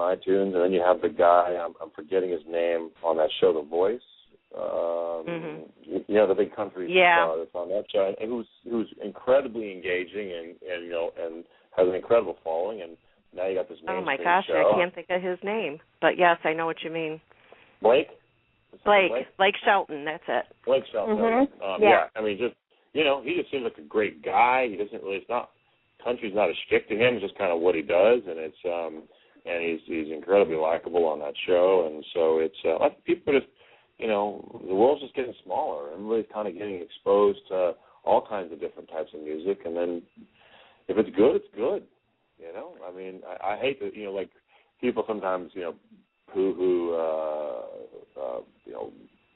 on iTunes, and then you have the guy, I'm forgetting his name, on that show, The Voice. You know, the big country star that's on that show, and who's incredibly engaging and has an incredible following, and now you got this mainstream show. Oh my gosh, show. I can't think of his name, but yes, I know what you mean. Blake Shelton, that's it. Blake Shelton. Yeah, I mean, just, you know, he just seems like a great guy. He doesn't really, country's not as strict to him. It's just kind of what he does, and it's and he's incredibly likable on that show, and so it's people just, you know, the world's just getting smaller. Everybody's kind of getting exposed to all kinds of different types of music, and then if it's good, it's good. You know, I mean, I hate that, you know, like people sometimes, you know, poo-hoo, you know,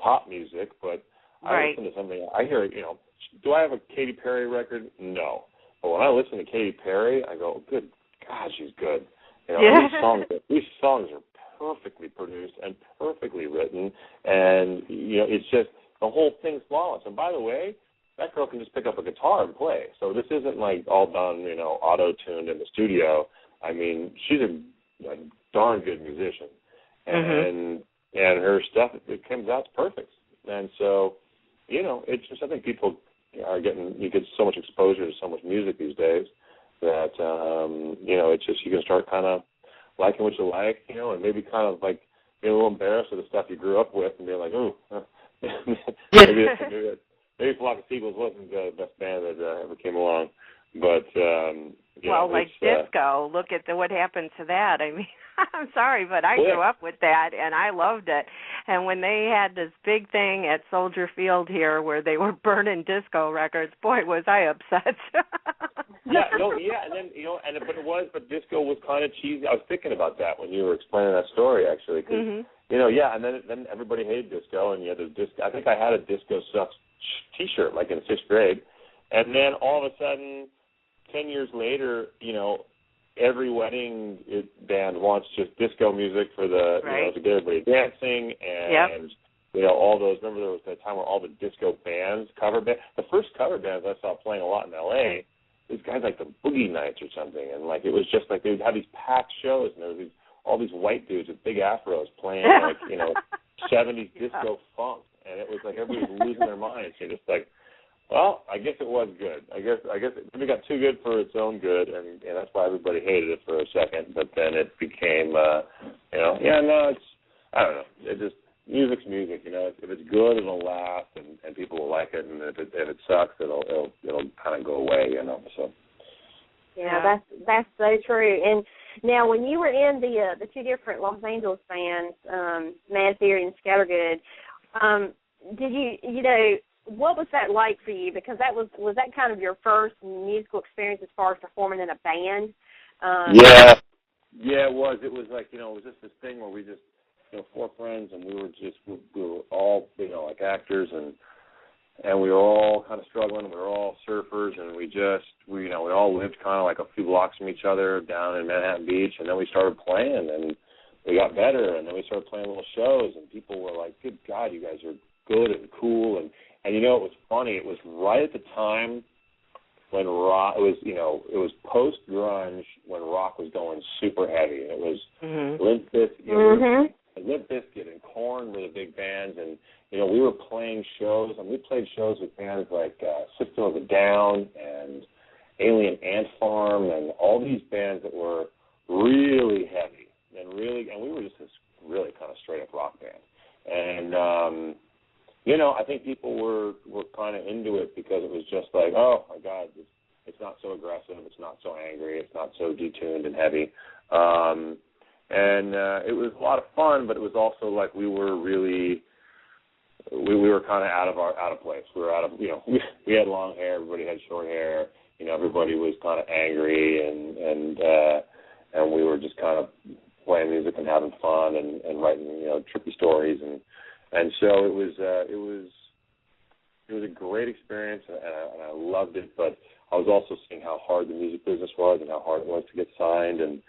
pop music, but I listen to something, I hear, you know, do I have a Katy Perry record? No. But when I listen to Katy Perry, I go, good God, she's good. You know, these songs are perfectly produced and perfectly written, and, you know, it's just, the whole thing's flawless. And by the way, that girl can just pick up a guitar and play. So this isn't like all done, you know, auto-tuned in the studio. I mean, she's a darn good musician. And her stuff, it comes out perfect. And so, you know, it's just, I think people are getting, you get so much exposure to so much music these days that, you know, it's just, you can start kind of liking what you like, you know, and maybe kind of like being a little embarrassed with the stuff you grew up with and being like, ooh, maybe Flock of Seagulls wasn't the best band that ever came along. But, well, like disco, look at what happened to that. I mean, I'm sorry, but I grew up with that, and I loved it. And when they had this big thing at Soldier Field here where they were burning disco records, boy, was I upset. And then, you know, but disco was kind of cheesy. I was thinking about that when you were explaining that story, actually, because, you know, and then everybody hated disco, and there's disco. I think I had a Disco Sucks T-shirt, like in 6th grade, and then all of a sudden, 10 years later, you know, every wedding band wants just disco music for the, you know, to get everybody dancing, and, you know, all those, remember there was that time where all the disco bands, cover bands, the first cover bands I saw playing a lot in L.A., these guys like the Boogie Nights or something, and, like, it was just like they would have these packed shows, and there was all these white dudes with big afros playing, like, you know, 70s disco funk, and it was like everybody was losing their minds. You're just like, well, I guess it was good. I guess it maybe got too good for its own good, and that's why everybody hated it for a second. But then it became, you know, it's, I don't know. It just, music's music, you know. If it's good, it'll last, and people will like it. And if it sucks, it'll kind of go away, you know. So. Yeah, that's so true. And now, when you were in the two different Los Angeles bands, Mad Theory and Scattergood, did you know? What was that like for you? Because that was that kind of your first musical experience as far as performing in a band? Yeah, it was. It was like, you know, it was just this thing where we just, you know, 4 friends, and we were all, you know, like actors, and we were all kind of struggling. We were all surfers, and we all lived kind of like a few blocks from each other down in Manhattan Beach, and then we started playing, and we got better, and then we started playing little shows, and people were like, good God, you guys are good and cool, and you know, it was funny. It was right at the time when rock, it was post-grunge when rock was going super heavy. And it was Limp Bizkit, Limp Bizkit and Korn were the big bands, and, you know, we were playing shows, and we played shows with bands like System of a Down and Alien Ant Farm and all these bands that were really heavy and we were just this really kind of straight-up rock band. And, you know, I think people were kind of into it because it was just like, oh, my God, it's not so aggressive, it's not so angry, it's not so detuned and heavy. And it was a lot of fun, but it was also like we were kind of out of place. We were out of, you know, we had long hair, everybody had short hair, you know, everybody was kind of angry, and we were just kind of playing music and having fun and writing, you know, trippy stories, and so it was a great experience, and I loved it. But I was also seeing how hard the music business was and how hard it was to get signed, and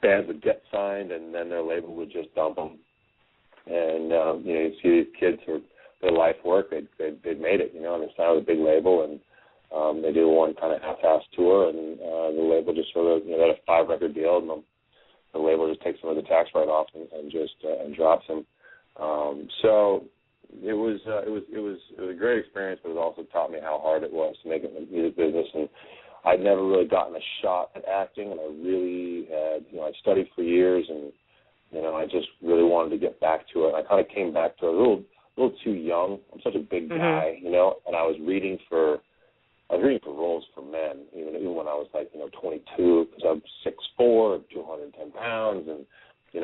bands would get signed, and then their label would just dump them. And you know, you see these kids who their life work, they'd made it, you know, and they signed with a big label, and they did one kind of half-ass tour, and the label just sort of, you know, they had a 5-record deal, and the label just takes some of the tax write-off and just and drops them. So it was a great experience, but it also taught me how hard it was to make it in the music business. And I'd never really gotten a shot at acting, and I really had, I'd studied for years, and I just really wanted to get back to it. And I kind of came back to it a little too young. I'm such a big guy, and I was reading for roles for men, even when I was like 22, because I'm 6'4", 210 pounds, and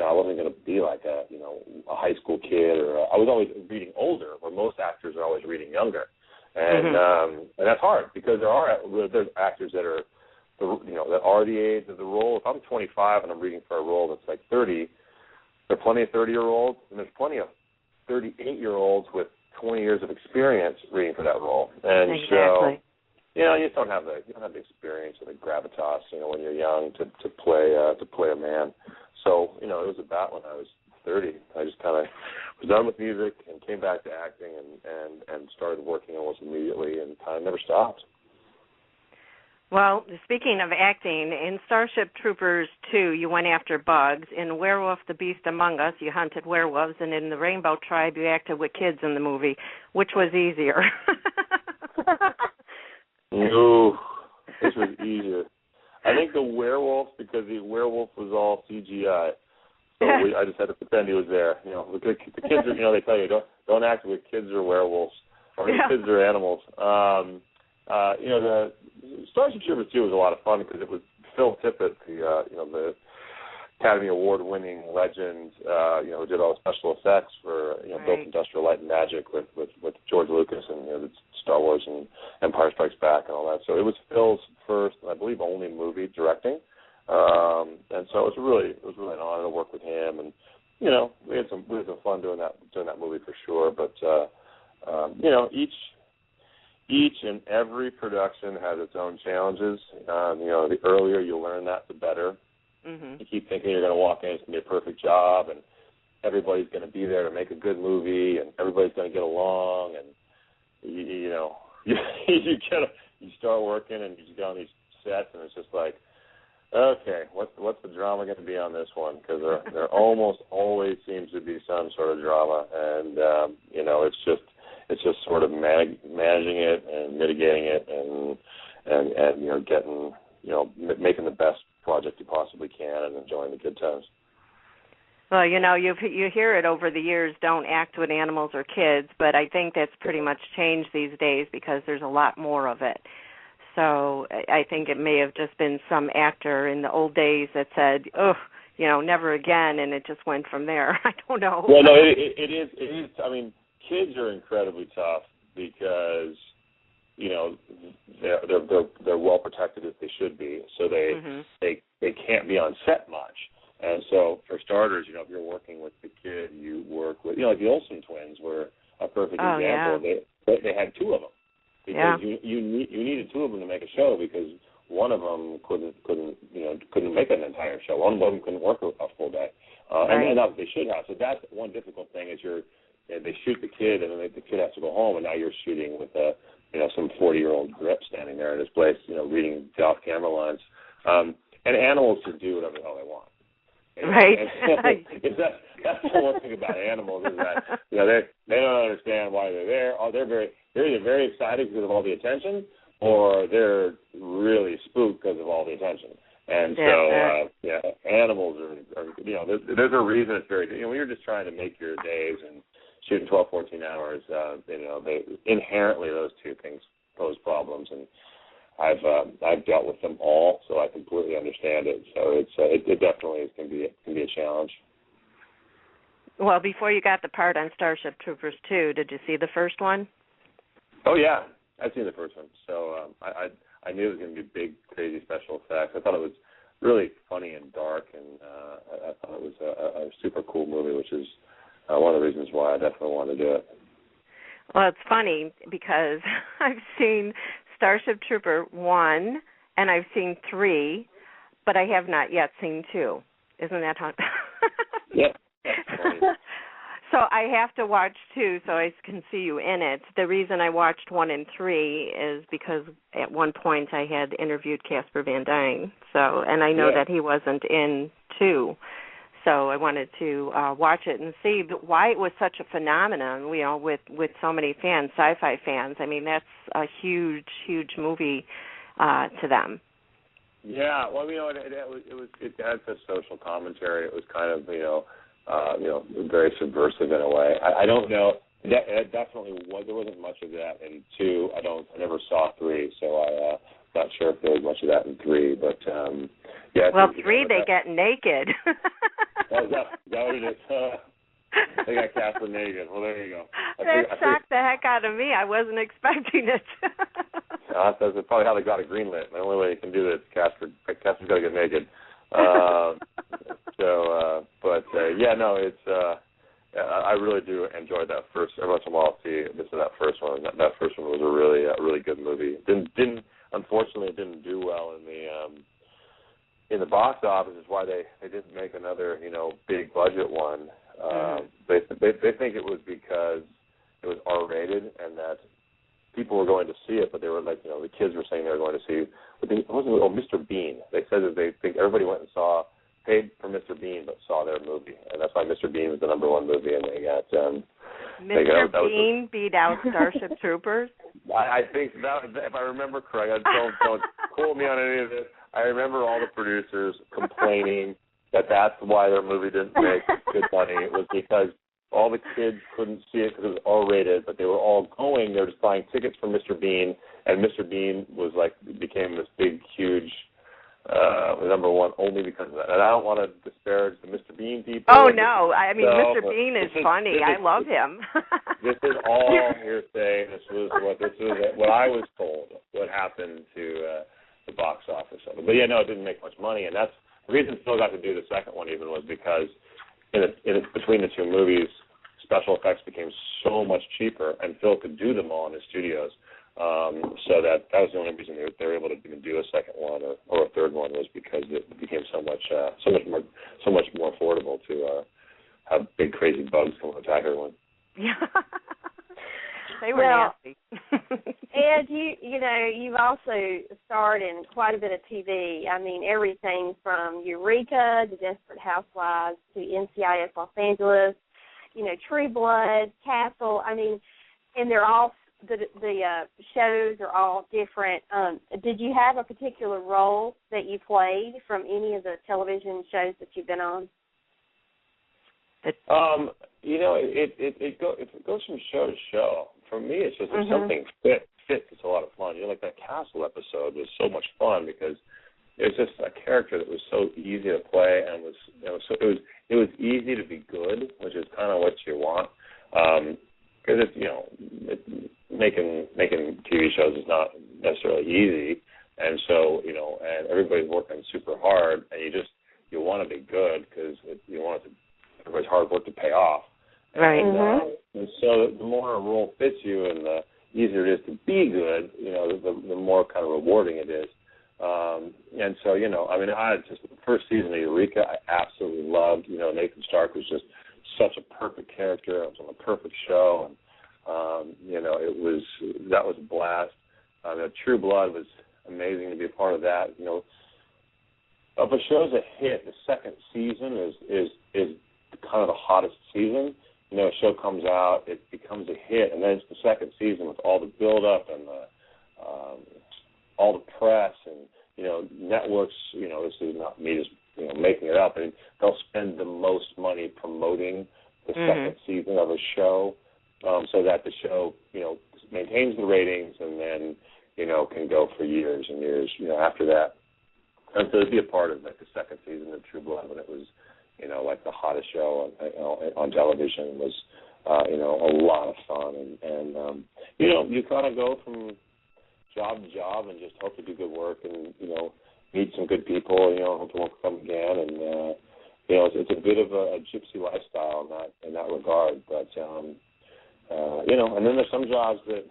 I wasn't going to be like a high school kid, or I was always reading older, where most actors are always reading younger, and that's hard because there's actors that are that are the age of the role. If I'm 25 and I'm reading for a role that's like 30, there are plenty of 30-year-olds, and there's plenty of 38-year-olds with 20 years of experience reading for that role, and exactly. So. You just don't have the experience or the gravitas, when you're young to play a man. So, it was about when I was 30. I just kind of was done with music and came back to acting and started working almost immediately and kind of never stopped. Well, speaking of acting, in Starship Troopers 2, you went after bugs. In Werewolf, the Beast Among Us, you hunted werewolves. And in The Rainbow Tribe, you acted with kids in the movie. Which was easier? No, this was easier. I think the werewolf, because the werewolf was all CGI, so I just had to pretend he was there. The kids are, they tell you don't act with kids or werewolves, or kids or animals. The Starship Troopers 2 was a lot of fun because it was Phil Tippett, the Academy Award-winning legend, who did all the special effects for, built Industrial Light and Magic with George Lucas and, the Star Wars and Empire Strikes Back and all that. So it was Phil's first, and I believe only movie directing. And so it was really an honor to work with him. And, we had some fun doing that movie for sure. But, each and every production has its own challenges. The earlier you learn that, the better. You keep thinking you're going to walk in, it's going to be a perfect job, and everybody's going to be there to make a good movie, and everybody's going to get along, and you start working, and you get on these sets, and it's just like, okay, what's the drama going to be on this one? Because there almost always seems to be some sort of drama, and it's just sort of managing it and mitigating it, and getting making the best project you possibly can and enjoying the good times. Well, you hear it over the years, don't act with animals or kids, but I think that's pretty much changed these days because there's a lot more of it. So I think it may have just been some actor in the old days that said, never again, and it just went from there. I don't know. Well, no, it is. I mean, kids are incredibly tough because they're well protected as they should be, so they can't be on set much. And so for starters, if you're working with the kid, you work with like the Olsen twins were a perfect example. Yeah. They had two of them because you needed two of them to make a show because one of them couldn't make an entire show. One of them couldn't work a full day, and they should have. So that's one difficult thing is they shoot the kid and then the kid has to go home, and now you're shooting with some 40-year-old grip standing there in his place, reading the off-camera lines. And animals just do whatever the hell they want. Right. That's the one thing about animals is that they don't understand why they're there. Or they're either very excited because of all the attention, or they're really spooked because of all the attention. And so animals are there's a reason it's very when you're just trying to make your days and shooting 12, 14 hours, they inherently those two things pose problems, and I've dealt with them all, so I completely understand it. So it definitely can be a challenge. Well, before you got the part on Starship Troopers 2, did you see the first one? Oh yeah, I've seen the first one. So I knew it was going to be big, crazy special effects. I thought it was really funny and dark, and I thought it was a super cool movie, which is one of the reasons why I definitely want to do it. Well, it's funny because I've seen Starship Trooper 1 and I've seen 3, but I have not yet seen 2. Isn't that hot? Yeah. So I have to watch 2 so I can see you in it. The reason I watched 1 and 3 is because at one point I had interviewed Casper Van Dien. So, and I know that he wasn't in too. So I wanted to watch it and see why it was such a phenomenon, with so many fans, sci-fi fans. I mean, that's a huge, huge movie to them. Yeah, well, it had this social commentary. It was kind of, very subversive in a way. I don't know. It definitely was. There wasn't much of that in 2. I never saw 3, so I'm not sure if there was much of that in 3. But yeah. Well, 3 they get naked. Is that what it is? They got Casper naked. Well, there you go. That shocked the heck out of me. I wasn't expecting it. That's probably how they got it greenlit. The only way you can do that is Casper's got to get naked. I really do enjoy that first. Every once in a while, that first one. That first one was a really good movie. Unfortunately, it didn't do well in the box office. Is why they didn't make another big budget one. They think it was because it was R-rated and that people were going to see it, but they were like, the kids were saying they were going to see. But it wasn't. Mr. Bean. They said that they think everybody went and paid for Mr. Bean, but saw their movie, and that's why Mr. Bean was the #1 movie, and they got. Mr. Bean beat out Starship Troopers. I think that, if I remember correctly, don't quote me on any of this. I remember all the producers complaining that that's why their movie didn't make good money. It was because all the kids couldn't see it because it was R-rated, but they were all going. They were just buying tickets for Mr. Bean, and Mr. Bean became this big, huge #1 only because of that. And I don't want to disparage the Mr. Bean people. Oh, no. I mean, Mr. Bean is funny. I love him. This is all hearsay. This was what I was told, what happened to the box office of it. But, yeah, no, it didn't make much money. And that's the reason Phil got to do the second one even was because between the 2 movies, special effects became so much cheaper, and Phil could do them all in his studios. So that was the only reason they were able to even do a second one or a third one was because it became so much more affordable to have big crazy bugs come and attack everyone. Yeah, they were nasty. Ed, you've also starred in quite a bit of TV. I mean, everything from Eureka to Desperate Housewives to NCIS Los Angeles, True Blood, Castle. I mean, and they're all. The shows are all different. Did you have a particular role that you played from any of the television shows that you've been on? It goes from show to show. For me, it's just if something fits, it's a lot of fun. Like that Castle episode was so much fun because it was just a character that was so easy to play and it was easy to be good, which is kind of what you want. Because making TV shows is not necessarily easy, and so and everybody's working super hard, and you want to be good because you want everybody's hard work to pay off. Right. And so the more a role fits you, and the easier it is to be good, the more kind of rewarding it is. And so I had just the first season of Eureka, I absolutely loved. Nathan Stark was just such a perfect character. It was on the perfect show, and that was a blast. True Blood was amazing to be a part of that. If a show's a hit, the second season is kind of the hottest season. A show comes out, it becomes a hit, and then it's the second season with all the build-up and all the press and networks. This is not me just making it up. They'll spend the most money promoting the second season of a show, so that the show maintains the ratings and then can go for years and years after that. And so to be a part of the second season of True Blood when it was the hottest show on television was a lot of fun and you kind of go from job to job and just hope to do good work and meet some good people, hope to work with them again, and it's a bit of a gypsy lifestyle in that regard, but and then there's some jobs that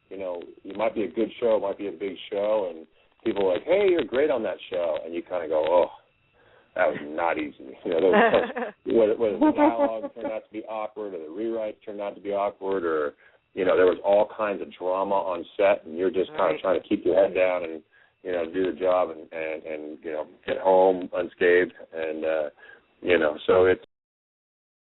it might be a good show, it might be a big show, and people are like, hey, you're great on that show, and you kind of go, oh, that was not easy. Whether the dialogue turned out to be awkward or the rewrite turned out to be awkward, or there was all kinds of drama on set, and you're just kind of trying to keep your head down and you know, do the job and you know, get home unscathed, and you know, so it's